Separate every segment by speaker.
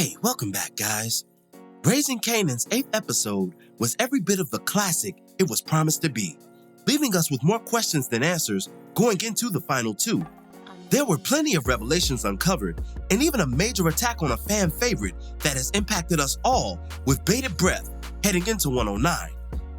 Speaker 1: Hey, welcome back, guys. Raising Kanan's 8th episode was every bit of the classic it was promised to be, leaving us with more questions than answers going into the final 2. There were plenty of revelations uncovered, and even a major attack on a fan favorite that has impacted us all with bated breath heading into 109.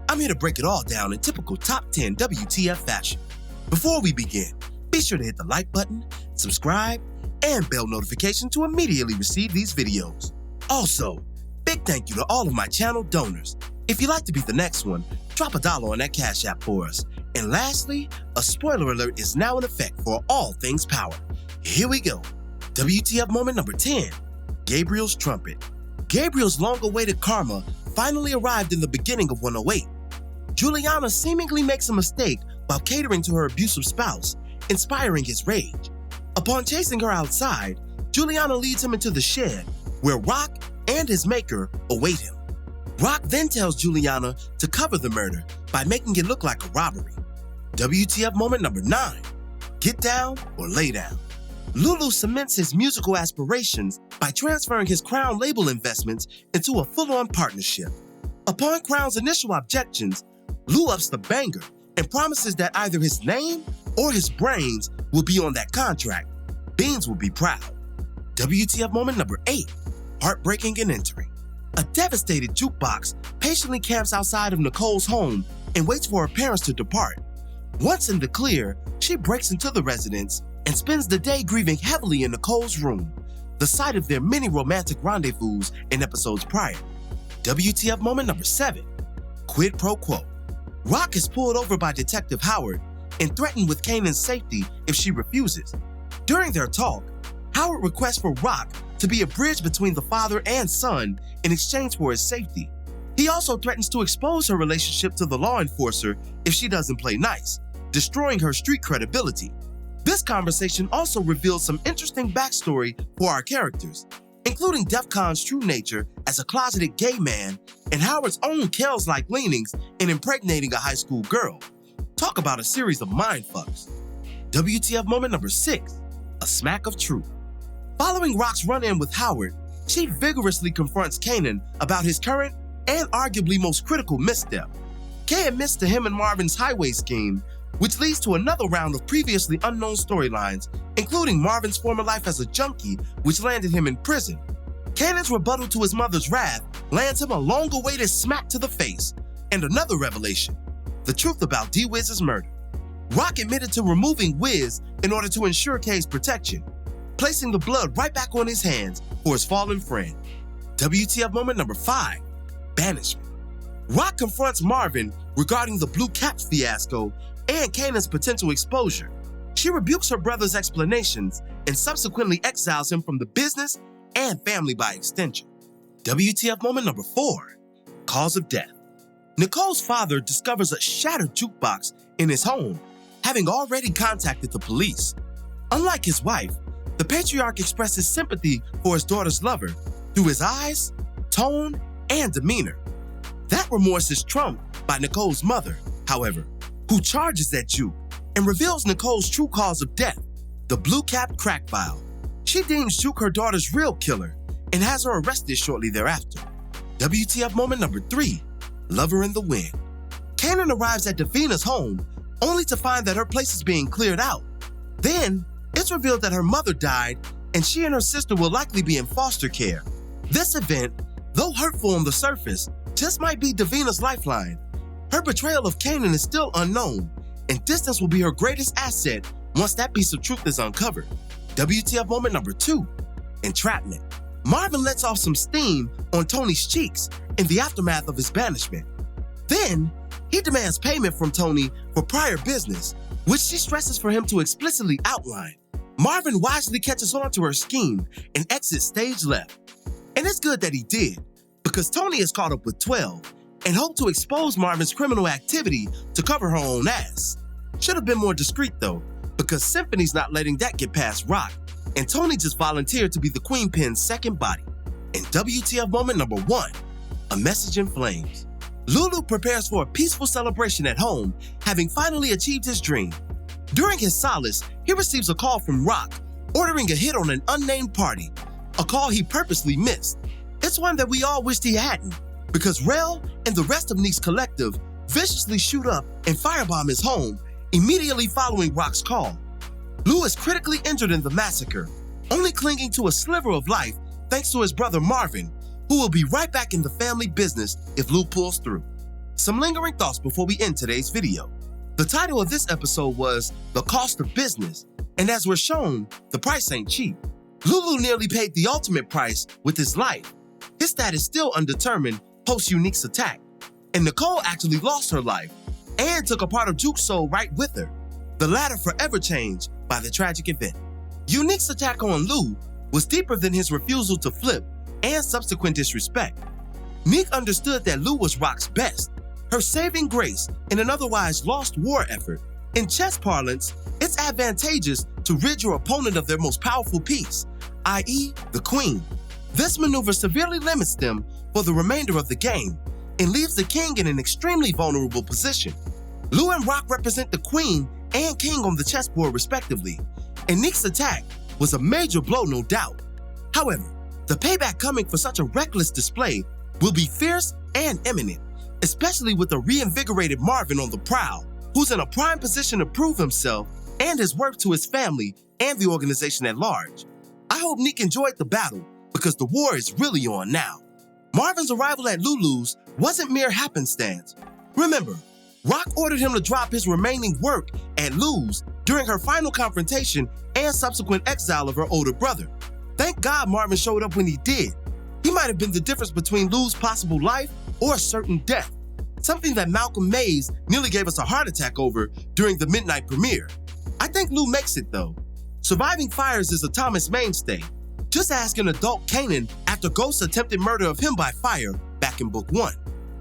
Speaker 1: I'm here to break it all down in typical Top 10 WTF fashion. Before we begin, be sure to hit the like button, subscribe, and bell notification to immediately receive these videos. Also, big thank you to all of my channel donors. If you'd like to be the next one, drop $1 on that Cash App for us. And lastly, a spoiler alert is now in effect for all things Power. Here we go. WTF moment number 10, Gabriels Trumpet. Gabriel's long-awaited karma finally arrived in the beginning of 108. Juliana seemingly makes a mistake while catering to her abusive spouse, inspiring his rage. Upon chasing her outside, Juliana leads him into the shed, where Rock and his maker await him. Rock then tells Juliana to cover the murder by making it look like a robbery. WTF moment number 9, Get Down or Lay Down. Lulu cements his musical aspirations by transferring his Crown label investments into a full-on partnership. Upon Crown's initial objections, Lou ups the banger and promises that either his name or his brains will be on that contract. Beans will be proud. WTF moment number 8, Heartbreaking and Entering. A devastated jukebox patiently camps outside of Nicole's home and waits for her parents to depart. Once in the clear, she breaks into the residence and spends the day grieving heavily in Nicole's room, the site of their many romantic rendezvous in episodes prior. WTF moment number 7, Quip Pro Quo. Rock is pulled over by Detective Howard and threatened with Kanan's safety if she refuses. During their talk, Howard requests for Rock to be a bridge between the father and son in exchange for his safety. He also threatens to expose her relationship to the law enforcer if she doesn't play nice, destroying her street credibility. This conversation also reveals some interesting backstory for our characters, including DEFCON's true nature as a closeted gay man and Howard's own Kells-like leanings in impregnating a high school girl. Talk about a series of mindfucks. WTF moment number 6, A Smack of Truth. Following Rock's run-in with Howard, she vigorously confronts Kanan about his current and arguably most critical misstep. Kay admits to him and Marvin's highway scheme, which leads to another round of previously unknown storylines, including Marvin's former life as a junkie, which landed him in prison. Kanan's rebuttal to his mother's wrath lands him a long-awaited smack to the face, and another revelation, the truth about D-Wiz's murder. Rock admitted to removing Wiz in order to ensure Kay's protection, placing the blood right back on his hands for his fallen friend. WTF moment number 5, Banishment. Rock confronts Marvin regarding the Blue Caps fiasco and Kanan's potential exposure. She rebukes her brother's explanations and subsequently exiles him from the business and family by extension. WTF moment number 4, Cause of Death. Nicole's father discovers a shattered jukebox in his home, having already contacted the police. Unlike his wife, the patriarch expresses sympathy for his daughter's lover through his eyes, tone, and demeanor. That remorse is trumped by Nicole's mother, however, who charges at Juke and reveals Nicole's true cause of death, the blue-capped crack vial. She deems Juke her daughter's real killer and has her arrested shortly thereafter. WTF moment number 3, Lover in the Wind. Kanan arrives at Davina's home only to find that her place is being cleared out. Then, it's revealed that her mother died and she and her sister will likely be in foster care. This event, though hurtful on the surface, just might be Davina's lifeline. Her betrayal of Kanan is still unknown, and distance will be her greatest asset once that piece of truth is uncovered. WTF moment number 2, Entrapment. Marvin lets off some steam on Tony's cheeks in the aftermath of his banishment. Then, he demands payment from Tony for prior business, which she stresses for him to explicitly outline. Marvin wisely catches on to her scheme and exits stage left. And it's good that he did, because Tony is caught up with 12 and hoped to expose Marvin's criminal activity to cover her own ass. Should have been more discreet though, because Symphony's not letting that get past Rock, and Tony just volunteered to be the Queen Pin's second body. And WTF moment number 1, A Message in Flames. Lulu prepares for a peaceful celebration at home, having finally achieved his dream. During his solace, he receives a call from Rock, ordering a hit on an unnamed party. a call he purposely missed. It's one that we all wished he hadn't, because Rel and the rest of Neek's collective viciously shoot up and firebomb his home immediately following Rock's call. Lou is critically injured in the massacre, only clinging to a sliver of life thanks to his brother Marvin, who will be right back in the family business if Lou pulls through. Some lingering thoughts before we end today's video. The title of this episode was The Cost of Business, and as we're shown, the price ain't cheap. Lulu nearly paid the ultimate price with his life. His status still undetermined post-Unique's attack, and Nicole actually lost her life and took a part of Juke's soul right with her, the latter forever changed by the tragic event. Unique's attack on Lou was deeper than his refusal to flip and subsequent disrespect. Neek understood that Lou was Rock's best, her saving grace in an otherwise lost war effort. In chess parlance, it's advantageous to rid your opponent of their most powerful piece, i.e. the queen. This maneuver severely limits them for the remainder of the game and leaves the king in an extremely vulnerable position. Lou and Rock represent the queen and king on the chessboard respectively, and Neek's attack was a major blow, no doubt. However, the payback coming for such a reckless display will be fierce and imminent, especially with a reinvigorated Marvin on the prowl, who's in a prime position to prove himself and his worth to his family and the organization at large. I hope Neek enjoyed the battle, because the war is really on now. Marvin's arrival at Lulu's wasn't mere happenstance. Remember, Rock ordered him to drop his remaining work at Lou's during her final confrontation and subsequent exile of her older brother. Thank God Marvin showed up when he did. He might have been the difference between Lou's possible life or certain death, something that Malcolm Mays nearly gave us a heart attack over during the midnight premiere. I think Lou makes it though. Surviving fires is a Thomas mainstay. Just ask an adult Kanan after Ghost's attempted murder of him by fire back in book 1.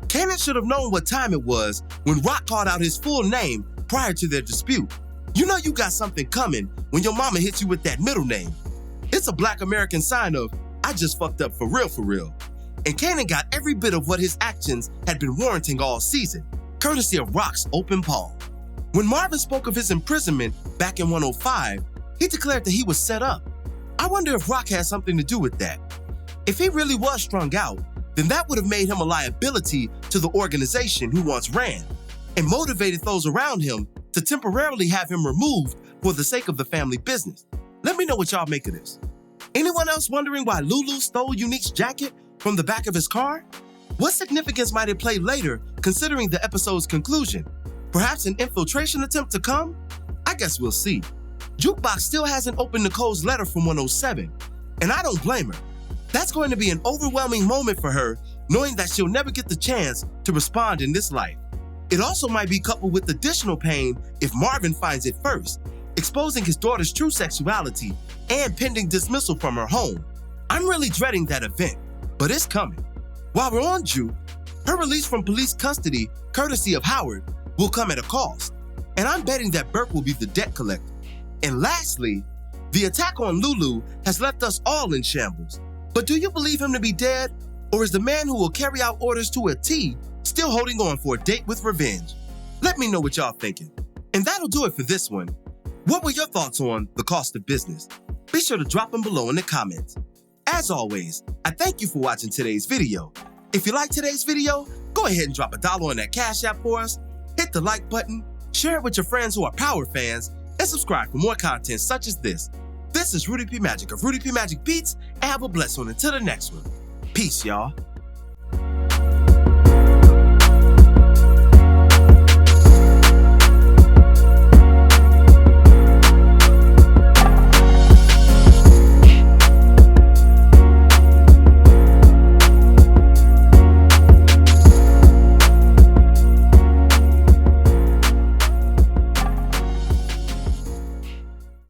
Speaker 1: Kanan should have known what time it was when Rock called out his full name prior to their dispute. You know you got something coming when your mama hits you with that middle name. It's a Black American sign of, I just fucked up for real. And Kanan got every bit of what his actions had been warranting all season, courtesy of Rock's open palm. When Marvin spoke of his imprisonment back in 105, he declared that he was set up. I wonder if Rock had something to do with that. If he really was strung out, then that would have made him a liability to the organization he once ran, and motivated those around him to temporarily have him removed for the sake of the family business. Let me know what y'all make of this. Anyone else wondering why Lulu stole Unique's jacket from the back of his car? What significance might it play later, considering the episode's conclusion? Perhaps an infiltration attempt to come? I guess we'll see. Jukebox still hasn't opened Nicole's letter from 107, and I don't blame her. That's going to be an overwhelming moment for her, knowing that she'll never get the chance to respond in this life. It also might be coupled with additional pain if Marvin finds it first, exposing his daughter's true sexuality and pending dismissal from her home. I'm really dreading that event, but it's coming. While we're on Juke, her release from police custody, courtesy of Howard, will come at a cost, and I'm betting that Burke will be the debt collector. And lastly, the attack on Lulu has left us all in shambles. But do you believe him to be dead, or is the man who will carry out orders to a T still holding on for a date with revenge? Let me know what y'all thinking. And that'll do it for this one. What were your thoughts on The Cost of Business? Be sure to drop them below in the comments. As always, I thank you for watching today's video. If you liked today's video, go ahead and drop $1 on that Cash App for us, hit the like button, share it with your friends who are Power fans, and subscribe for more content such as this. This is Rudy P. Magic of Rudy P. Magic Beats, and have a blessed one until the next one. Peace, y'all.